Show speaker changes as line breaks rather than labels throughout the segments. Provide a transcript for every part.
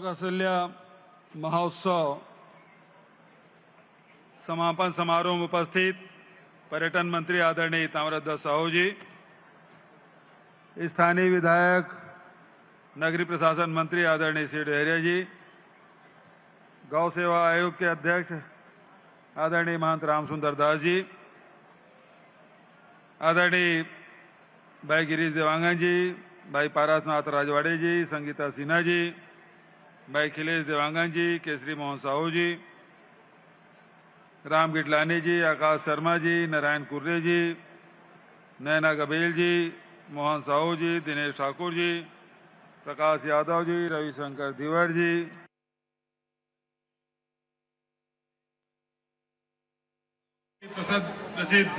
कौशल्या महोत्सव समापन समारोह में उपस्थित पर्यटन मंत्री आदरणीय ताम्रध्वज साहू जी, स्थानीय विधायक नगरीय प्रशासन मंत्री आदरणीय श्री डहरिया जी, गौ सेवा आयोग के अध्यक्ष आदरणीय महंत रामसुंदर दास जी, आदरणीय भाई गिरीश देवांगन जी, भाई पारसनाथ राजवाड़े जी, संगीता सिन्हा जी, भाई खिलेश देवांगन जी, केसरी मोहन साहू जी, राम गिटलानी जी, आकाश शर्मा जी, नारायण कुर्रे जी, नैना गबेल जी, मोहन साहू जी, दिनेश ठाकुर जी, प्रकाश यादव जी, रविशंकर धीवर जी, प्रसिद्ध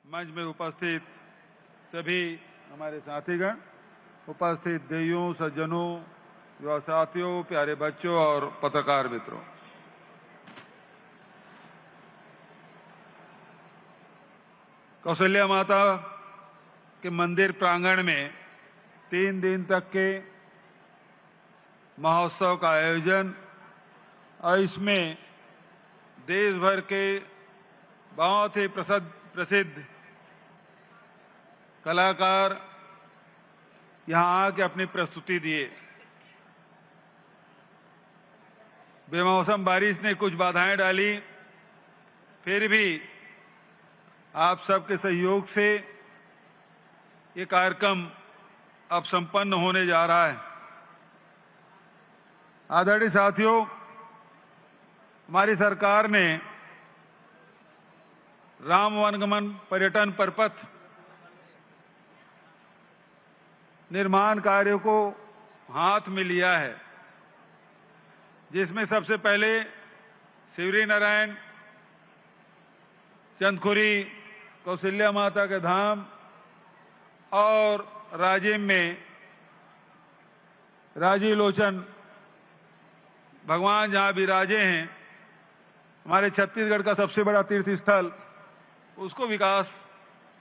मंच में उपस्थित सभी हमारे साथीगण, उपस्थित देवियों, सज्जनों, युवा साथियों, प्यारे बच्चों और पत्रकार मित्रों, कौशल्या माता के मंदिर प्रांगण में 3 दिन तक के महोत्सव का आयोजन और इसमें देश भर के बहुत ही प्रसिद्ध कलाकार यहां आके अपनी प्रस्तुति दिए। बेमौसम बारिश ने कुछ बाधाएं डाली, फिर भी आप सबके सहयोग से ये कार्यक्रम अब संपन्न होने जा रहा है। आदरणीय साथियों, हमारी सरकार ने राम वनगमन पर्यटन परपथ निर्माण कार्यों को हाथ में लिया है, जिसमें सबसे पहले शिवरी नारायण, चंदखुरी, कौशल्या माता के धाम और राजिम में राजीव लोचन भगवान जहां विराजे हैं, हमारे छत्तीसगढ़ का सबसे बड़ा तीर्थ स्थल, उसको विकास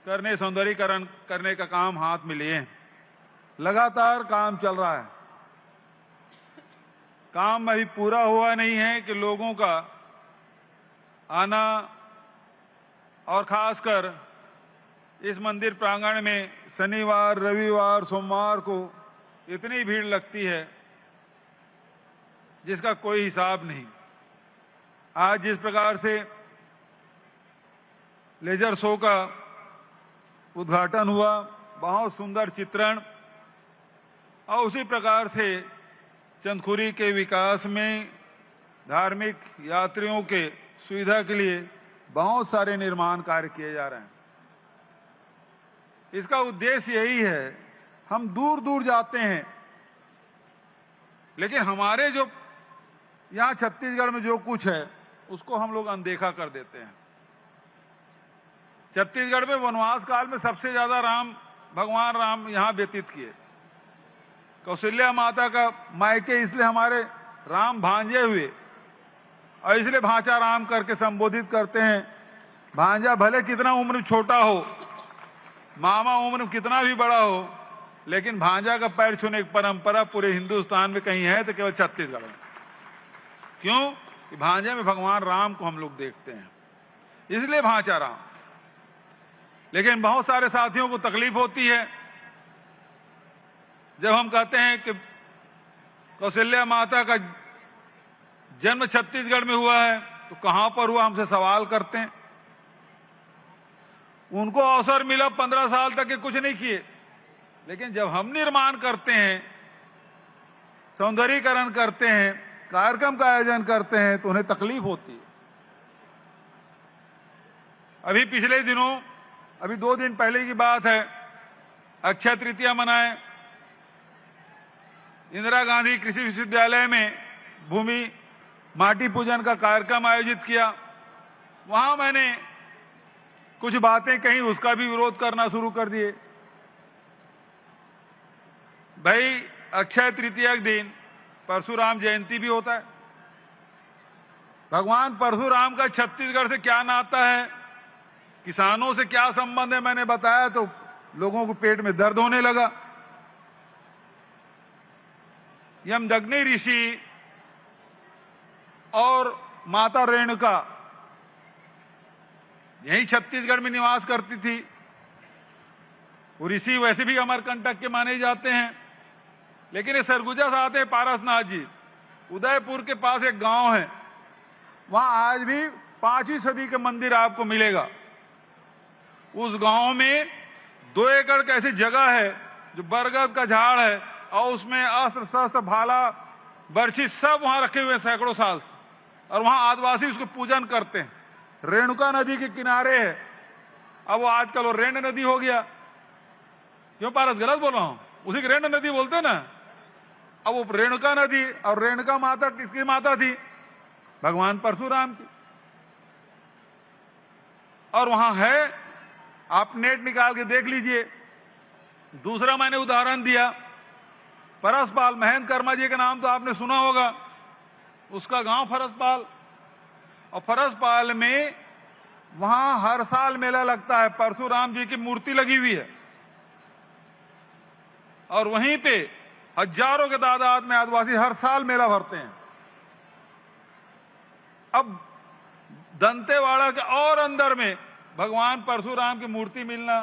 करने, सौंदर्यीकरण करने का काम हाथ में लिए हैं। लगातार काम चल रहा है। काम अभी पूरा हुआ नहीं है कि लोगों का आना और खासकर इस मंदिर प्रांगण में शनिवार, रविवार, सोमवार को इतनी भीड़ लगती है जिसका कोई हिसाब नहीं। आज जिस प्रकार से लेजर शो का उद्घाटन हुआ, बहुत सुंदर चित्रण, और उसी प्रकार से चंदखुरी के विकास में धार्मिक यात्रियों के सुविधा के लिए बहुत सारे निर्माण कार्य किए जा रहे हैं। इसका उद्देश्य यही है, हम दूर दूर जाते हैं, लेकिन हमारे जो यहाँ छत्तीसगढ़ में जो कुछ है उसको हम लोग अनदेखा कर देते हैं। छत्तीसगढ़ में वनवास काल में सबसे ज्यादा भगवान राम यहाँ व्यतीत किए। कौशल्या माता का मायके इसलिए हमारे राम भांजे हुए, और इसलिए भांचा राम करके संबोधित करते हैं। भांजा भले कितना उम्र छोटा हो, मामा उम्र कितना भी बड़ा हो, लेकिन भांजा का पैर छूने की परंपरा पूरे हिंदुस्तान में कहीं है तो केवल छत्तीसगढ़ में। क्यों? कि भांजे में भगवान राम को हम लोग देखते हैं, इसलिए भांचा राम। लेकिन बहुत सारे साथियों को तकलीफ होती है जब हम कहते हैं कि कौशल्या माता का जन्म छत्तीसगढ़ में हुआ है, तो कहां पर हुआ, हमसे सवाल करते हैं। उनको अवसर मिला 15 साल तक के कुछ नहीं किए, लेकिन जब हम निर्माण करते हैं, सौंदर्यीकरण करते हैं, कार्यक्रम का आयोजन करते हैं, तो उन्हें तकलीफ होती है। अभी पिछले दिनों, अभी 2 दिन पहले की बात है, अक्षय तृतीया मनाए, इंदिरा गांधी कृषि विश्वविद्यालय में भूमि माटी पूजन का कार्यक्रम आयोजित किया। वहां मैंने कुछ बातें कही, उसका भी विरोध करना शुरू कर दिए। भाई, अक्षय तृतीया के दिन परशुराम जयंती भी होता है। भगवान परशुराम का छत्तीसगढ़ से क्या नाता है, किसानों से क्या संबंध है, मैंने बताया तो लोगों को पेट में दर्द होने लगा। यमदग्नि ऋषि और माता रेणुका यही छत्तीसगढ़ में निवास करती थी। वो ऋषि वैसे भी अमरकंटक के माने जाते हैं, लेकिन ये सरगुजा से आते हैं पारसनाथ जी। उदयपुर के पास एक गांव है, वहां आज भी 5वीं सदी के मंदिर आपको मिलेगा। उस गांव में 2 एकड़ की ऐसी जगह है जो बरगद का झाड़ है, और उसमें अस्त्र शस्त्र भाला बर्छी सब वहां रखे हुए सैकड़ों साल से, और वहां आदिवासी उसको पूजन करते हैं। रेणुका नदी के किनारे है। अब वो आजकल वो रेण नदी हो गया। क्यों पारस, गलत बोल रहा हूं? उसी की रेण नदी बोलते हैं ना। अब वो रेणुका नदी, और रेणुका माता किसकी माता थी? भगवान परशुराम की। और वहां है, आप नेट निकाल के देख लीजिए। दूसरा मैंने उदाहरण दिया, परसपाल, महेंद्र कर्मा जी का नाम तो आपने सुना होगा। उसका गांव फरसपाल, और फरसपाल में वहां हर साल मेला लगता है। परशुराम जी की मूर्ति लगी हुई है, और वहीं पे हजारों के तादाद में आदिवासी हर साल मेला भरते हैं। अब दंतेवाड़ा के और अंदर में भगवान परशुराम की मूर्ति मिलना,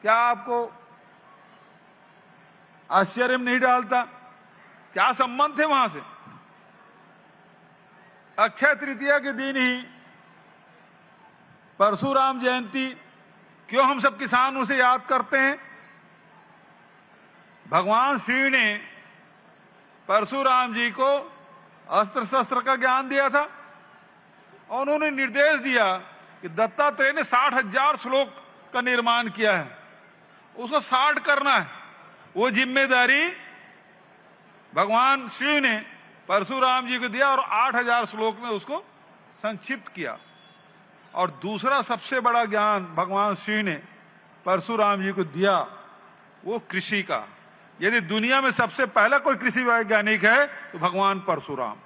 क्या आपको आश्चर्य में नहीं डालता? क्या संबंध थे वहां से? अक्षय तृतीया के दिन ही परशुराम जयंती, क्यों हम सब किसान उसे याद करते हैं? भगवान शिव ने परशुराम जी को अस्त्र शस्त्र का ज्ञान दिया था, और उन्होंने निर्देश दिया कि दत्तात्रेय ने 60,000 श्लोक का निर्माण किया है, उसको 60 करना है। वो जिम्मेदारी भगवान शिव ने परशुराम जी को दिया, और 8,000 श्लोक में उसको संक्षिप्त किया। और दूसरा सबसे बड़ा ज्ञान भगवान शिव ने परशुराम जी को दिया, वो कृषि का। यदि दुनिया में सबसे पहला कोई कृषि वैज्ञानिक है तो भगवान परशुराम।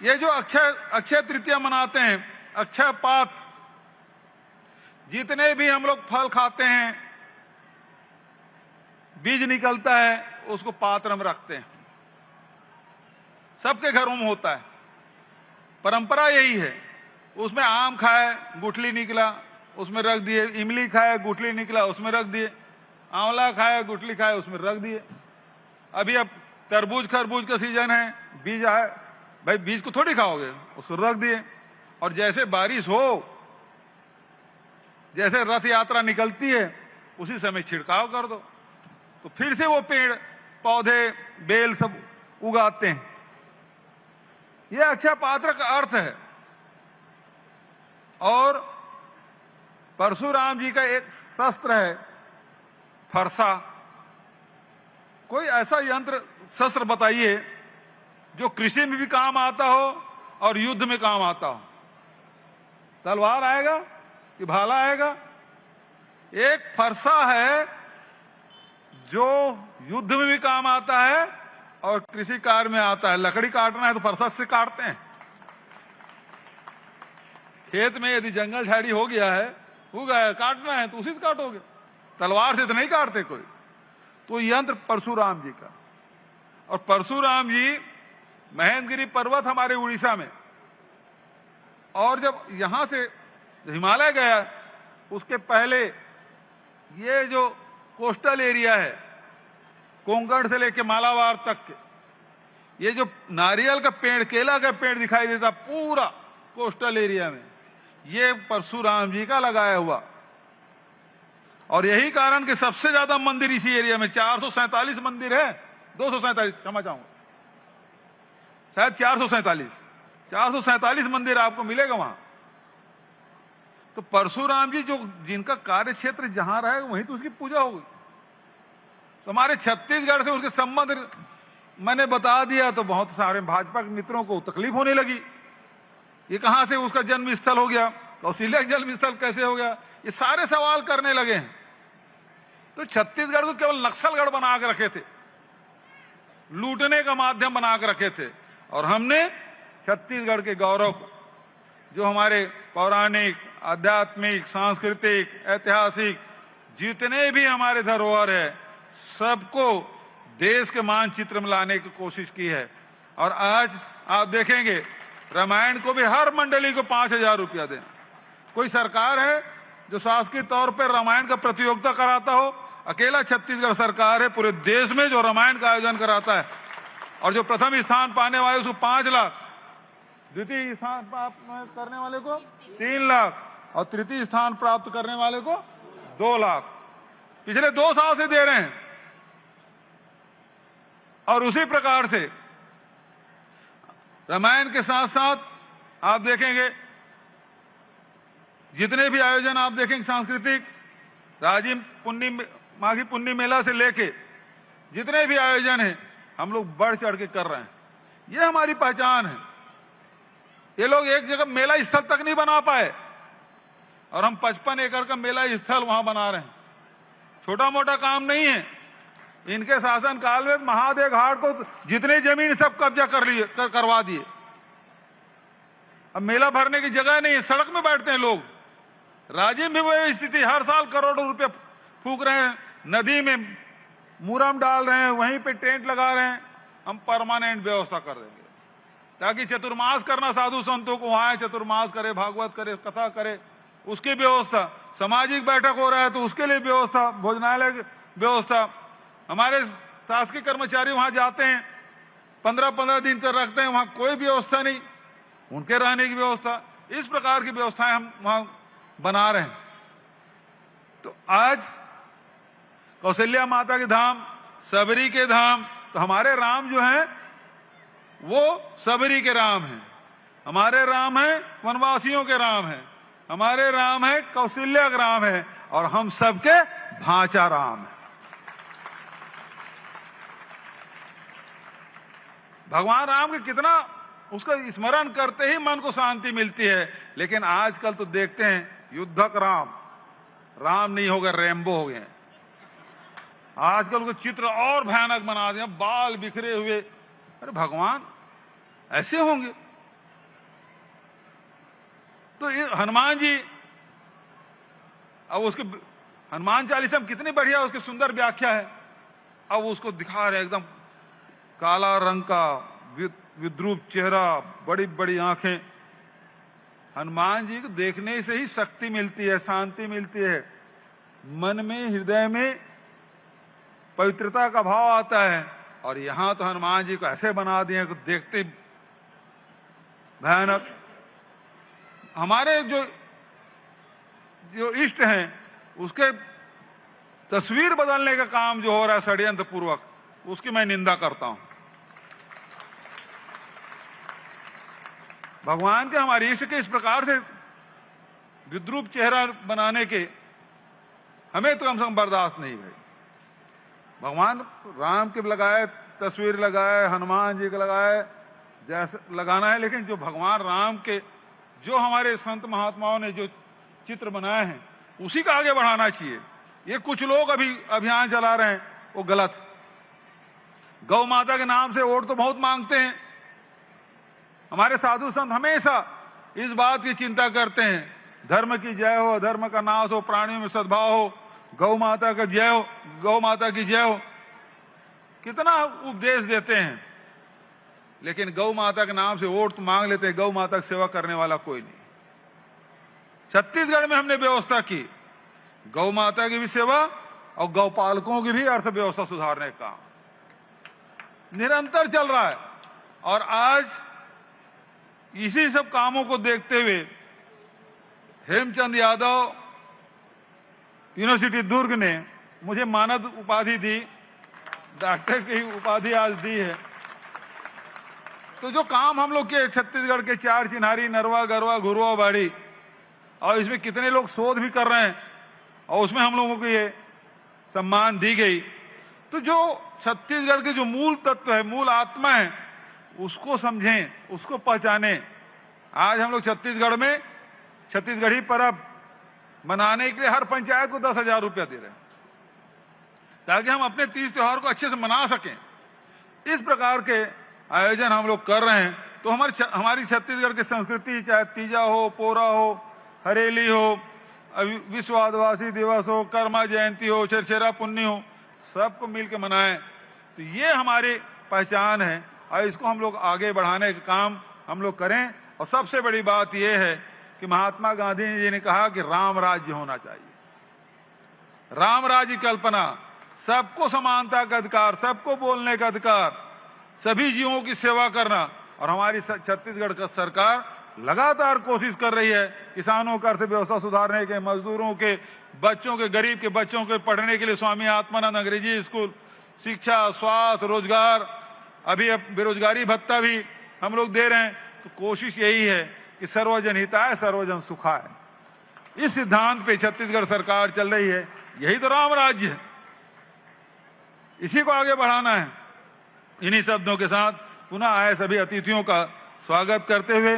ये जो अक्षय तृतीया मनाते हैं, अक्षय पात, जितने भी हम लोग फल खाते हैं, बीज निकलता है, उसको पात्र में रखते हैं। सबके घरों में होता है, परंपरा यही है। उसमें आम खाए, गुठली निकला, उसमें रख दिए। इमली खाए, गुठली निकला, उसमें रख दिए। आंवला खाए, गुठली खाए, उसमें रख दिए। अभी अब तरबूज खरबूज का सीजन है, बीज आए, भाई बीज को थोड़ी खाओगे, उसको रख दिए। और जैसे बारिश हो, जैसे रथ यात्रा निकलती है, उसी समय छिड़काव कर दो, तो फिर से वो पेड़ पौधे बेल सब उगाते हैं। यह अक्षय पात्र का अर्थ है। और परशुराम जी का एक शस्त्र है फरसा। कोई ऐसा यंत्र शस्त्र बताइए जो कृषि में भी काम आता हो और युद्ध में काम आता हो। तलवार आएगा कि भाला आएगा? एक फरसा है जो युद्ध में भी काम आता है और कृषि कार्य में आता है। लकड़ी काटना है तो फरसा से काटते हैं। खेत में यदि जंगल झाड़ी हो गया है, उगा है, काटना है तो उसी से काटोगे, तलवार से तो नहीं काटते कोई। तो यंत्र परशुराम जी का। और परशुराम जी महेंद्रगिरी पर्वत हमारे उड़ीसा में, और जब यहां से हिमालय गया, उसके पहले ये जो कोस्टल एरिया है, कोंकण से लेके मालाबार तक के, ये जो नारियल का पेड़, केला का पेड़ दिखाई देता पूरा कोस्टल एरिया में, ये परशुराम जी का लगाया हुआ। और यही कारण कि सबसे ज्यादा मंदिर इसी एरिया में, 447 मंदिर है। 247, क्षमा चाहूंगा, शायद 447 मंदिर आपको मिलेगा वहां। तो परशुराम जी जो जिनका कार्य क्षेत्र जहां रहे वहीं तो उसकी पूजा होगी। तो हमारे छत्तीसगढ़ से उसके संबंध मैंने बता दिया तो बहुत सारे भाजपा के मित्रों को तकलीफ होने लगी। ये कहां से उसका जन्म स्थल हो गया, कौशल्या जन्म स्थल कैसे हो गया, ये सारे सवाल करने लगे हैं। तो छत्तीसगढ़ को केवल नक्सलगढ़ बना के रखे थे, लूटने का माध्यम बना के रखे थे। और हमने छत्तीसगढ़ के गौरव को, जो हमारे पौराणिक, आध्यात्मिक, सांस्कृतिक, ऐतिहासिक जितने भी हमारे धरोहर है सबको देश के मानचित्र में लाने की कोशिश की है। और आज आप देखेंगे रामायण को भी हर मंडली को 5,000 रुपया देना। कोई सरकार है जो शासकीय तौर पर रामायण का प्रतियोगिता कराता हो? अकेला छत्तीसगढ़ सरकार है पूरे देश में जो रामायण का आयोजन कराता है। और जो प्रथम स्थान पाने वाले उसको 5 लाख, द्वितीय स्थान प्राप्त करने वाले को 3 लाख और तृतीय स्थान प्राप्त करने वाले को 2 लाख पिछले 2 साल से दे रहे हैं। और उसी प्रकार से रामायण के साथ साथ आप देखेंगे जितने भी आयोजन आप देखेंगे सांस्कृतिक, राजिम पुन्नी माघी पुन्नी मेला से लेके जितने भी आयोजन हैं हम लोग बढ़ चढ़ के कर रहे हैं। ये हमारी पहचान है। ये लोग एक जगह मेला स्थल तक नहीं बना पाए और हम 55 एकड़ का मेला स्थल वहां बना रहे हैं। छोटा मोटा काम नहीं है। इनके शासन काल में महादेव घाट को जितनी जमीन सब कब्जा करवा दिए। अब मेला भरने की जगह नहीं है, सड़क में बैठते हैं लोग। राज्य में वही स्थिति, हर साल करोड़ों रुपए फूक रहे हैं, नदी में मुरम डाल रहे हैं, वहीं पे टेंट लगा रहे हैं। हम परमानेंट व्यवस्था कर देंगे ताकि चतुर्मास करना साधु संतों को वहां चतुर्मास करे, भागवत करे, कथा करे, उसकी व्यवस्था। सामाजिक बैठक हो रहा है तो उसके लिए व्यवस्था, भोजनालय की व्यवस्था। हमारे शासकीय कर्मचारी वहां जाते हैं, 15-15 दिन तक रखते हैं, वहां कोई व्यवस्था नहीं, उनके रहने की व्यवस्था। इस प्रकार की व्यवस्थाएं हम वहां बना रहे हैं। तो आज कौशल्या माता के धाम, सबरी के धाम, तो हमारे राम जो हैं वो सबरी के राम हैं, हमारे राम हैं वनवासियों के राम हैं, हमारे राम है कौशल्या के राम है और हम सबके भांचा राम है। भगवान राम के कितना उसका स्मरण करते ही मन को शांति मिलती है। लेकिन आजकल तो देखते हैं युद्धक राम नहीं हो गए, रैम्बो हो गए। आजकल उनके चित्र और भयानक बना दिए, बाल बिखरे हुए। अरे भगवान ऐसे होंगे? तो ये हनुमान जी, अब उसके हनुमान चालीसा में कितनी बढ़िया उसकी सुंदर व्याख्या है। अब उसको दिखा रहे एकदम काला रंग का विद्रूप चेहरा, बड़ी बड़ी आंखें। हनुमान जी को देखने से ही शक्ति मिलती है, शांति मिलती है, मन में हृदय में पवित्रता का भाव आता है। और यहां तो हनुमान जी को ऐसे बना दिए कि देखते भयानक। हमारे जो इष्ट हैं उसके तस्वीर बदलने का काम जो हो रहा है षड्यंत्र पूर्वक, उसकी मैं निंदा करता हूं। भगवान के हमारे इष्ट के इस प्रकार से विद्रूप चेहरा बनाने के हमें तो कम से कम बर्दाश्त नहीं भाई। भगवान राम के लगाए तस्वीर लगाए, हनुमान जी के लगाए, जैसे लगाना है, लेकिन जो भगवान राम के जो हमारे संत महात्माओं ने जो चित्र बनाए हैं उसी का आगे बढ़ाना चाहिए। ये कुछ लोग अभी अभियान चला रहे हैं, वो गलत। गौ माता के नाम से वोट तो बहुत मांगते हैं। हमारे साधु संत हमेशा इस बात की चिंता करते हैं, धर्म की जय हो, अधर्म का नाश हो, प्राणियों में सद्भाव हो, गौ माता का जय हो, गौ माता की जय हो। कितना उपदेश देते हैं, लेकिन गौ माता के नाम से वोट मांग लेते हैं। गौ माता की सेवा करने वाला कोई नहीं। छत्तीसगढ़ में हमने व्यवस्था की गौ माता की भी सेवा और गौपालकों की भी अर्थव्यवस्था सुधारने का काम निरंतर चल रहा है। और आज इसी सब कामों को देखते हुए हेमचंद यादव यूनिवर्सिटी दुर्ग ने मुझे मानद उपाधि दी, डॉक्टर की उपाधि आज दी है। तो जो काम हम लोग के छत्तीसगढ़ के 4 चिन्हारी, नरवा, गरवा, घुरवा, बाड़ी, और इसमें कितने लोग शोध भी कर रहे हैं और उसमें हम लोगों को ये सम्मान दी गई। तो जो छत्तीसगढ़ के जो मूल तत्व है, मूल आत्मा है, उसको समझें, उसको पहचानें। आज हम लोग छत्तीसगढ़ में छत्तीसगढ़ी पर्व मनाने के लिए हर पंचायत को 10,000 रुपया दे रहे हैं ताकि हम अपने तीज त्योहार को अच्छे से मना सकें। इस प्रकार के आयोजन हम लोग कर रहे हैं। तो हमारी छत्तीसगढ़ की संस्कृति, चाहे तीजा हो, पोरा हो, हरेली हो, विश्व आदिवासी दिवस हो, कर्मा जयंती हो, छेरछेरा पुन्नी हो, सबको मिल के मनाएं। तो ये हमारी पहचान है और इसको हम लोग आगे बढ़ाने का काम हम लोग करें। और सबसे बड़ी बात यह है कि महात्मा गांधी जी ने कहा कि राम राज्य होना चाहिए। राम राज्य की कल्पना, सबको समानता का अधिकार, सबको बोलने का अधिकार, सभी जीवों की सेवा करना। और हमारी छत्तीसगढ़ का सरकार लगातार कोशिश कर रही है किसानों का अर्थव्यवस्था सुधारने के, मजदूरों के बच्चों के, गरीब के बच्चों के पढ़ने के लिए स्वामी आत्मानंद अंग्रेजी स्कूल, शिक्षा, स्वास्थ्य, रोजगार, अभी अब बेरोजगारी भत्ता भी हम लोग दे रहे हैं। तो कोशिश यही है कि सर्वजन हिताय सर्वजन सुखाय, इस सिद्धांत पे छत्तीसगढ़ सरकार चल रही है। यही तो राम राज्य है, इसी को आगे बढ़ाना है। इन्हीं शब्दों के साथ पुनः आए सभी अतिथियों का स्वागत करते हुए,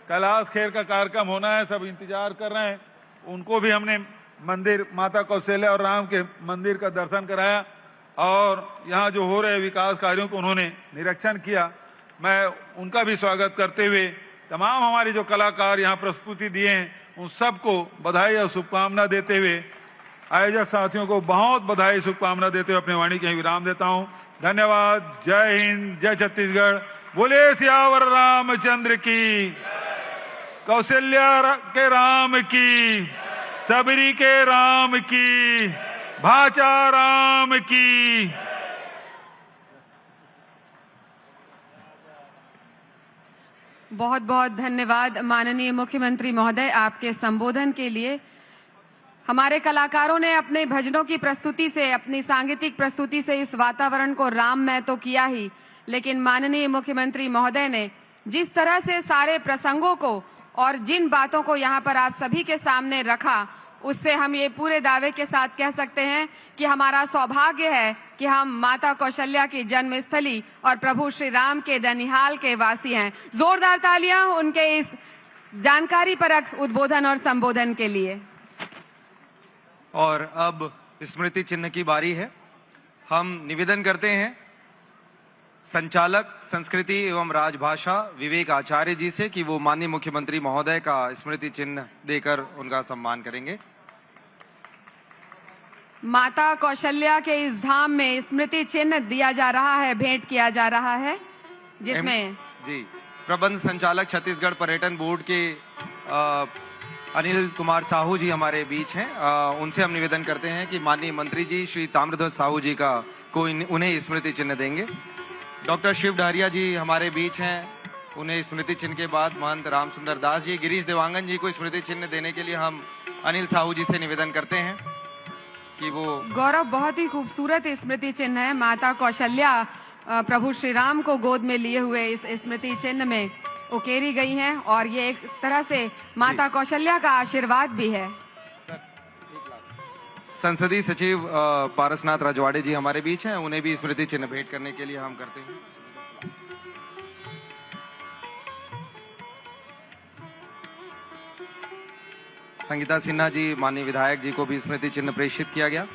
कैलाश खेर का कार्यक्रम होना है, सब इंतजार कर रहे हैं। उनको भी हमने मंदिर माता कौशल्या और राम के मंदिर का दर्शन कराया और यहाँ जो हो रहे विकास कार्यों को उन्होंने निरीक्षण किया। मैं उनका भी स्वागत करते हुए तमाम हमारे जो कलाकार यहाँ प्रस्तुति दिए हैं उन सबको बधाई और शुभकामना देते हुए, आयोजक साथियों को बहुत बधाई शुभकामना देते हुए अपने वाणी के विराम देता हूँ। धन्यवाद। जय हिंद, जय छत्तीसगढ़। बोले सियावर रामचंद्र की, कौशल्या के राम की, सबरी के राम की, भाचा राम की।
बहुत बहुत धन्यवाद माननीय मुख्यमंत्री महोदय आपके संबोधन के लिए। हमारे कलाकारों ने अपने भजनों की प्रस्तुति से, अपनी सांगीतिक प्रस्तुति से इस वातावरण को राममय तो किया ही, लेकिन माननीय मुख्यमंत्री महोदय ने जिस तरह से सारे प्रसंगों को और जिन बातों को यहाँ पर आप सभी के सामने रखा, उससे हम ये पूरे दावे के साथ कह सकते हैं कि हमारा सौभाग्य है कि हम माता कौशल्या की जन्मस्थली और प्रभु श्री राम के ननिहाल के वासी हैं। जोरदार तालियां उनके इस जानकारी परक उद्बोधन और संबोधन के लिए।
और अब स्मृति चिन्ह की बारी है। हम निवेदन करते हैं संचालक संस्कृति एवं राजभाषा विवेक आचार्य जी से कि वो माननीय मुख्यमंत्री महोदय का स्मृति चिन्ह देकर उनका सम्मान करेंगे।
माता कौशल्या के इस धाम में स्मृति चिन्ह दिया जा रहा है, भेंट किया जा रहा है, जिसमें
जी प्रबंध संचालक छत्तीसगढ़ पर्यटन बोर्ड के अनिल कुमार साहू जी हमारे बीच हैं। उनसे हम निवेदन करते हैं कि माननीय मंत्री जी श्री ताम्रध्वज साहू जी का उन्हें स्मृति चिन्ह देंगे। डॉक्टर शिव डहरिया जी हमारे बीच हैं, उन्हें स्मृति चिन्ह के बाद महंत राम सुंदर दास जी, गिरीश देवांगन जी को स्मृति चिन्ह देने के लिए हम अनिल साहू जी से निवेदन करते हैं कि वो। गौरव,
बहुत ही खूबसूरत स्मृति चिन्ह है। माता कौशल्या प्रभु श्री राम को गोद में लिए हुए इस स्मृति चिन्ह में उकेरी गई हैं और ये एक तरह से माता कौशल्या का आशीर्वाद भी है।
संसदीय सचिव पारसनाथ रजवाड़े जी हमारे बीच हैं, उन्हें भी स्मृति चिन्ह भेंट करने के लिए हम करते हैं। संगीता सिन्हा जी माननीय विधायक जी को भी स्मृति चिन्ह प्रेषित किया गया।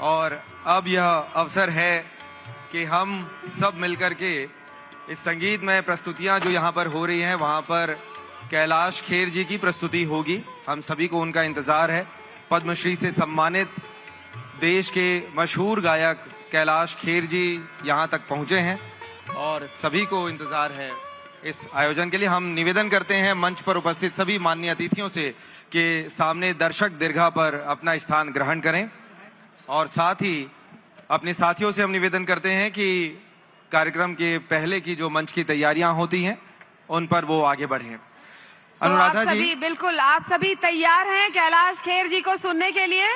और अब यह अवसर है कि हम सब मिलकर के इस संगीतमय प्रस्तुतियां जो यहाँ पर हो रही हैं, वहां पर कैलाश खेर जी की प्रस्तुति होगी। हम सभी को उनका इंतजार है। पद्मश्री से सम्मानित देश के मशहूर गायक कैलाश खेर जी यहाँ तक पहुँचे हैं और सभी को इंतजार है इस आयोजन के लिए। हम निवेदन करते हैं मंच पर उपस्थित सभी माननीय अतिथियों से कि सामने दर्शक दीर्घा पर अपना स्थान ग्रहण करें और साथ ही अपने साथियों से हम निवेदन करते हैं कि कार्यक्रम के पहले की जो मंच की तैयारियां होती हैं उन पर वो आगे बढ़ें। अनुराधा जी,
बिल्कुल आप सभी तैयार हैं कैलाश खेर जी को सुनने के लिए?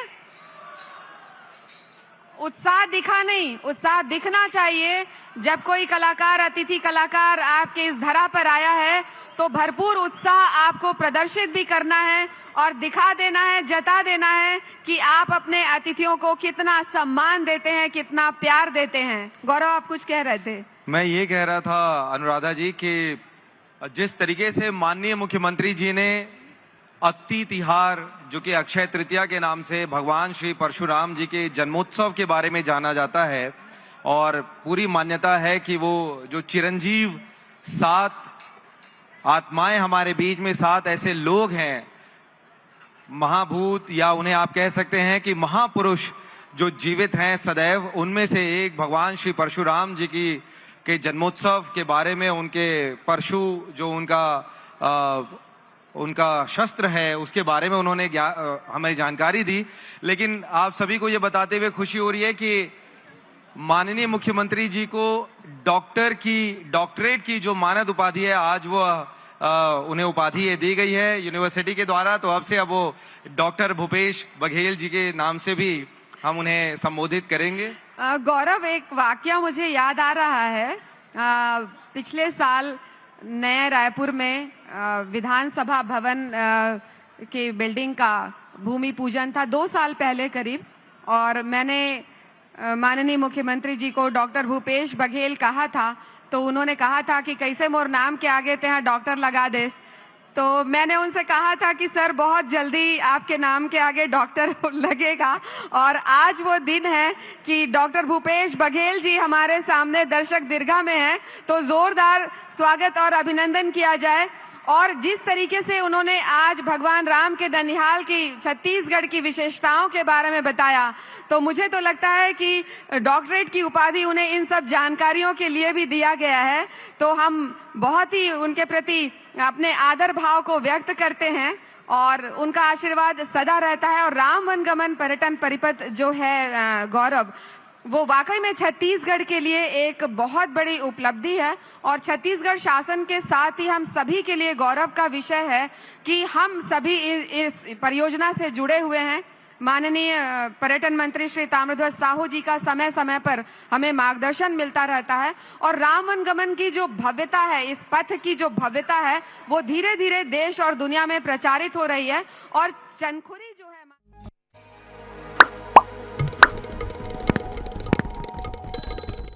उत्साह दिखा नहीं, उत्साह दिखना चाहिए। जब कोई कलाकार, अतिथि कलाकार आपके इस धरा पर आया है तो भरपूर उत्साह आपको प्रदर्शित भी करना है और दिखा देना है, जता देना है कि आप अपने अतिथियों को कितना सम्मान देते हैं, कितना प्यार देते हैं। गौरव, आप कुछ कह रहे थे?
मैं ये कह रहा था अनुराधा जी कि जिस तरीके से माननीय मुख्यमंत्री जी ने अक्ति तिहार, जो कि अक्षय तृतीया के नाम से भगवान श्री परशुराम जी के जन्मोत्सव के बारे में जाना जाता है और पूरी मान्यता है कि वो जो चिरंजीव 7 आत्माएं हमारे बीच में 7 ऐसे लोग हैं, महाभूत, या उन्हें आप कह सकते हैं कि महापुरुष जो जीवित हैं सदैव। उनमें से एक भगवान श्री परशुराम जी की के जन्मोत्सव के बारे में, उनके परशु जो उनका शस्त्र है उसके बारे में उन्होंने हमें जानकारी दी। लेकिन आप सभी को ये बताते हुए खुशी हो रही है कि माननीय मुख्यमंत्री जी को डॉक्टरेट की जो मानद उपाधि है, आज वो उन्हें उपाधि दी गई है यूनिवर्सिटी के द्वारा। तो अब से अब वो डॉक्टर भूपेश बघेल जी के नाम से भी हम उन्हें संबोधित करेंगे।
गौरव, एक वाकया मुझे याद आ रहा है। पिछले साल नए रायपुर में विधानसभा भवन के बिल्डिंग का भूमि पूजन था, 2 साल पहले करीब, और मैंने माननीय मुख्यमंत्री जी को डॉक्टर भूपेश बघेल कहा था। तो उन्होंने कहा था कि कैसे मोर नाम के आगे ते डॉक्टर लगा देस। तो मैंने उनसे कहा था कि सर बहुत जल्दी आपके नाम के आगे डॉक्टर लगेगा, और आज वो दिन है कि डॉक्टर भूपेश बघेल जी हमारे सामने दर्शक दीर्घा में हैं। तो जोरदार स्वागत और अभिनंदन किया जाए। और जिस तरीके से उन्होंने आज भगवान राम के ननिहाल की छत्तीसगढ़ की विशेषताओं के बारे में बताया, तो मुझे तो लगता है कि डॉक्टरेट की उपाधि उन्हें इन सब जानकारियों के लिए भी दिया गया है। तो हम बहुत ही उनके प्रति अपने आदर भाव को व्यक्त करते हैं और उनका आशीर्वाद सदा रहता है। और राम वनगमन पर्यटन परिपथ जो है गौरव, वो वाकई में छत्तीसगढ़ के लिए एक बहुत बड़ी उपलब्धि है, और छत्तीसगढ़ शासन के साथ ही हम सभी के लिए गौरव का विषय है कि हम सभी इस परियोजना से जुड़े हुए हैं। माननीय पर्यटन मंत्री श्री ताम्रध्वज साहू जी का समय समय पर हमें मार्गदर्शन मिलता रहता है, और राम वनगमन की जो भव्यता है, इस पथ की जो भव्यता है, वो धीरे धीरे देश और दुनिया में प्रचारित हो रही है। और चनखुरी जो है